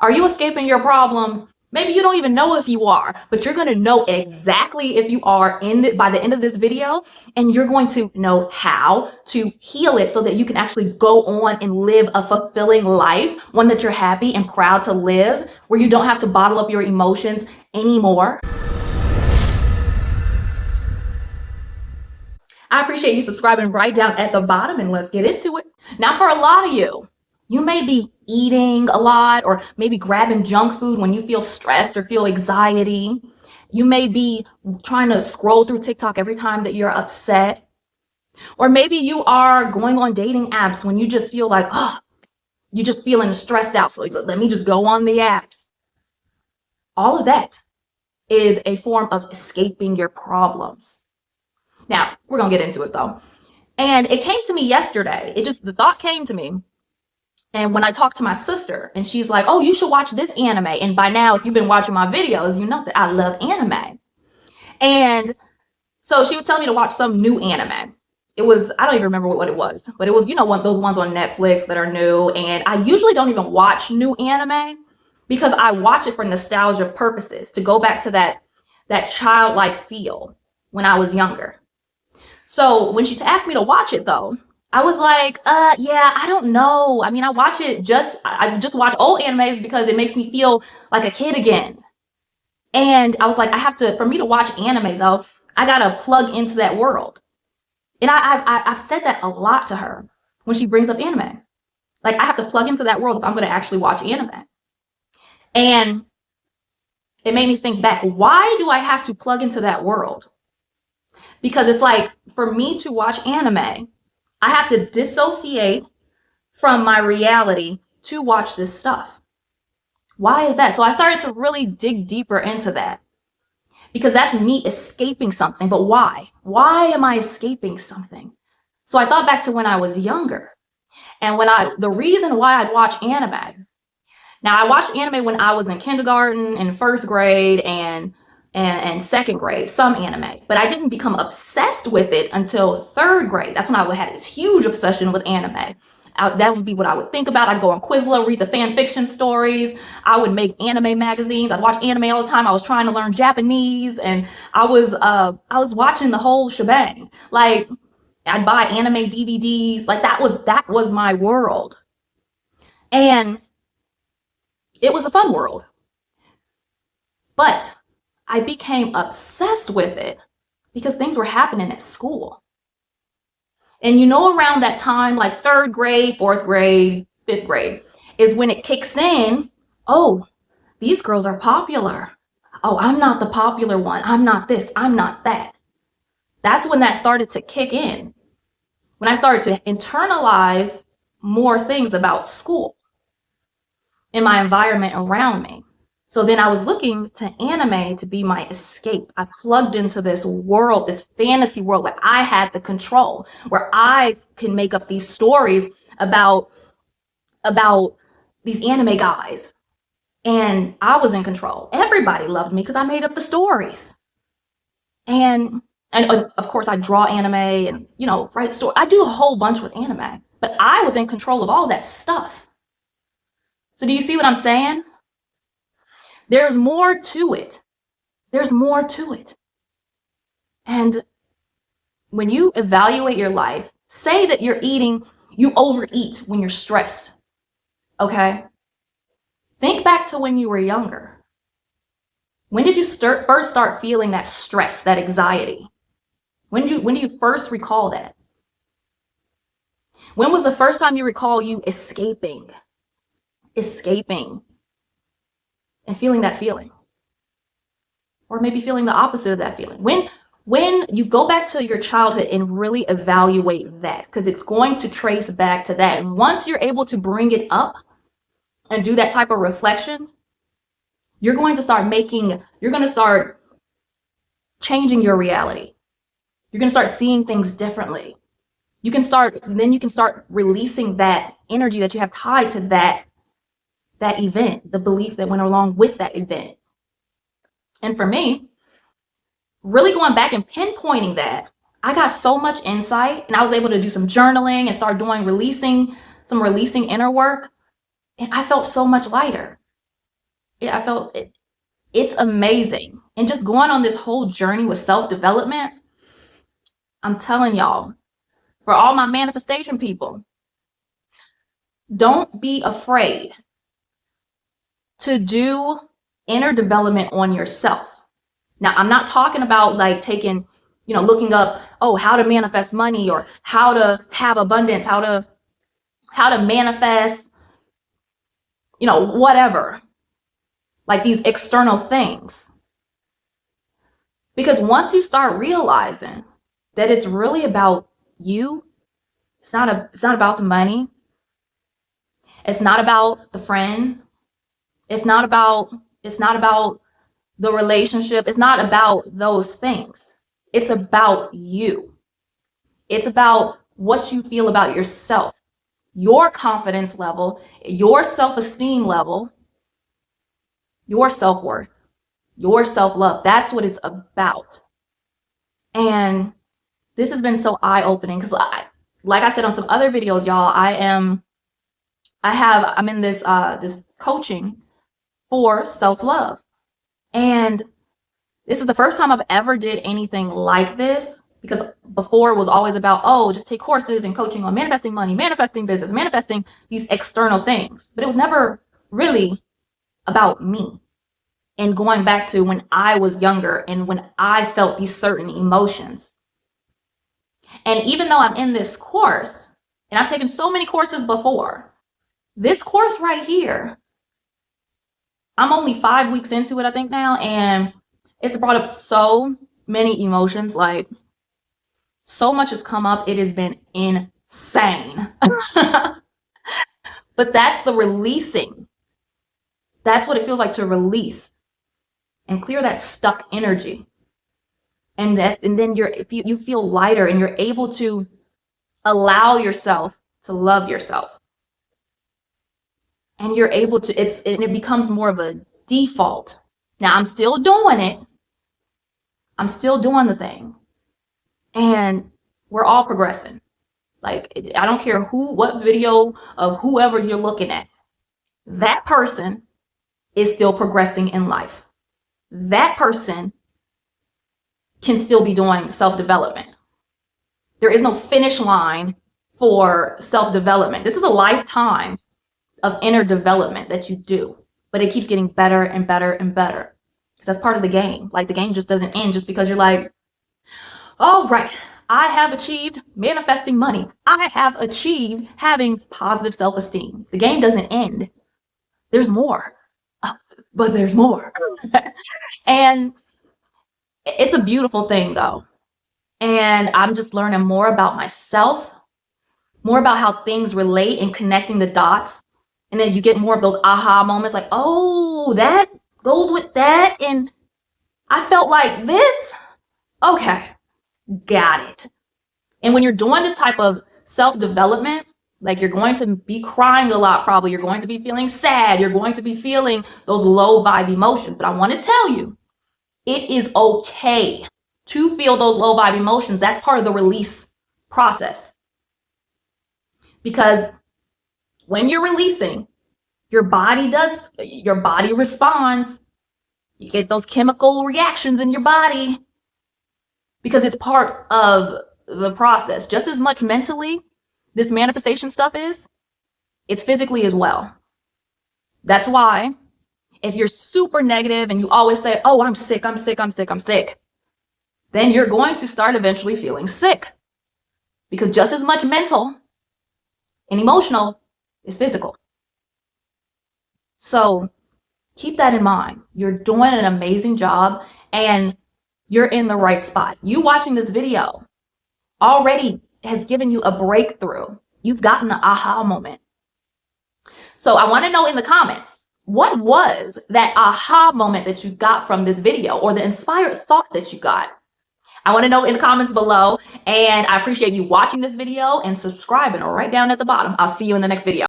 Are you escaping your problems? Maybe you don't even know if you are, but you're going to know exactly if you are by the end of this video, and you're going to know how to heal it so that you can actually go on and live a fulfilling life, one that you're happy and proud to live, where you don't have to bottle up your emotions anymore. I appreciate you subscribing right down at the bottom, and let's get into it. Now, for a lot of you may be eating a lot, or maybe grabbing junk food when you feel stressed or feel anxiety. You may be trying to scroll through TikTok every time that you're upset. Or maybe you are going on dating apps when you just feel like, oh, you're just feeling stressed out. So let me just go on the apps. All of that is a form of escaping your problems. Now, we're going to get into it though. And it came to me yesterday. The thought came to me. And when I talked to my sister, and she's like, oh, you should watch this anime. And by now, if you've been watching my videos, you know that I love anime. And so she was telling me to watch some new anime. It was, I don't even remember what it was, but it was, one of those ones on Netflix that are new. And I usually don't even watch new anime because I watch it for nostalgia purposes, to go back to that childlike feel when I was younger. So when she asked me to watch it though, I was like, yeah, I don't know. I mean, I just watch old animes because it makes me feel like a kid again. And I was like, for me to watch anime though, I gotta plug into that world. And I've said that a lot to her when she brings up anime. Like, I have to plug into that world if I'm gonna actually watch anime. And it made me think back, why do I have to plug into that world? Because it's like, for me to watch anime, I have to dissociate from my reality to watch this stuff. Why is that? So I started to really dig deeper into that, because that's me escaping something. But why? Why am I escaping something? So I thought back to when I was younger, and the reason why I'd watch anime. Now, I watched anime when I was in kindergarten and first grade and second grade, some anime, but I didn't become obsessed with it until third grade. That's when I had this huge obsession with anime. That would be what I would think about. I'd go on Quizlet, read the fan fiction stories. I would make anime magazines. I'd watch anime all the time. I was trying to learn Japanese, and I was watching the whole shebang. Like, I'd buy anime DVDs. Like, that was my world. And it was a fun world. But I became obsessed with it because things were happening at school. And around that time, like third grade, fourth grade, fifth grade, is when it kicks in. Oh, these girls are popular. Oh, I'm not the popular one. I'm not this. I'm not that. That's when that started to kick in. When I started to internalize more things about school and my environment around me. So then I was looking to anime to be my escape. I plugged into this world, this fantasy world where I had the control, where I can make up these stories about these anime guys. And I was in control. Everybody loved me because I made up the stories. And of course I draw anime and, write stories. I do a whole bunch with anime, but I was in control of all that stuff. So do you see what I'm saying? There's more to it. There's more to it. And when you evaluate your life, say that you overeat when you're stressed. Okay? Think back to when you were younger. When did you first start feeling that stress, that anxiety? When do you first recall that? When was the first time you recall you escaping? And feeling that feeling, or maybe feeling the opposite of that feeling. When you go back to your childhood and really evaluate that, because it's going to trace back to that. And once you're able to bring it up and do that type of reflection, you're going to start changing your reality. You're going to start seeing things differently. You can start releasing that energy that you have tied to that event, the belief that went along with that event. And for me, really going back and pinpointing that, I got so much insight, and I was able to do some journaling and start doing releasing inner work. And I felt so much lighter. I felt it's amazing. And just going on this whole journey with self-development, I'm telling y'all, for all my manifestation people, don't be afraid to do inner development on yourself. Now, I'm not talking about like taking, looking up, oh, how to manifest money or how to have abundance, how to manifest, whatever, like these external things. Because once you start realizing that it's really about you, it's not about the money. It's not about the friend. It's not about the relationship. It's not about those things. It's about you. It's about what you feel about yourself, your confidence level, your self-esteem level, your self-worth, your self-love. That's what it's about. And this has been so eye-opening because like I said on some other videos, y'all, I'm in this this coaching for self-love. And this is the first time I've ever did anything like this, because before it was always about, oh, just take courses and coaching on manifesting money, manifesting business, manifesting these external things. But it was never really about me. And going back to when I was younger and when I felt these certain emotions. And even though I'm in this course, and I've taken so many courses before, this course right here, I'm only 5 weeks into it, I think now, and it's brought up so many emotions. Like, so much has come up. It has been insane. But that's the releasing. That's what it feels like to release and clear that stuck energy. And then you feel lighter and you're able to allow yourself to love yourself. And you're able to, it becomes more of a default. Now I'm still doing it. I'm still doing the thing. And we're all progressing. Like, I don't care what video of whoever you're looking at. That person is still progressing in life. That person can still be doing self-development. There is no finish line for self-development. This is a lifetime of inner development that you do, but it keeps getting better and better and better. Because that's part of the game. Like, the game just doesn't end just because you're like, all right, I have achieved manifesting money. I have achieved having positive self-esteem. The game doesn't end. There's more, but there's more. And it's a beautiful thing though. And I'm just learning more about myself, more about how things relate and connecting the dots. And then you get more of those aha moments, like, oh, that goes with that. And I felt like this. Okay, got it. And when you're doing this type of self-development, like, you're going to be crying a lot, probably. You're going to be feeling sad. You're going to be feeling those low vibe emotions. But I want to tell you, it is okay to feel those low vibe emotions. That's part of the release process. Because when you're releasing, your body responds. You get those chemical reactions in your body because it's part of the process. Just as much mentally, this manifestation stuff it's physically as well. That's why if you're super negative and you always say, oh, I'm sick, I'm sick, I'm sick, I'm sick, then you're going to start eventually feeling sick. Because just as much mental and emotional is physical. So keep that in mind. You're doing an amazing job and you're in the right spot. You watching this video already has given you a breakthrough. You've gotten an aha moment. So I want to know in the comments, what was that aha moment that you got from this video, or the inspired thought that you got? I want to know in the comments below, and I appreciate you watching this video and subscribing right down at the bottom. I'll see you in the next video.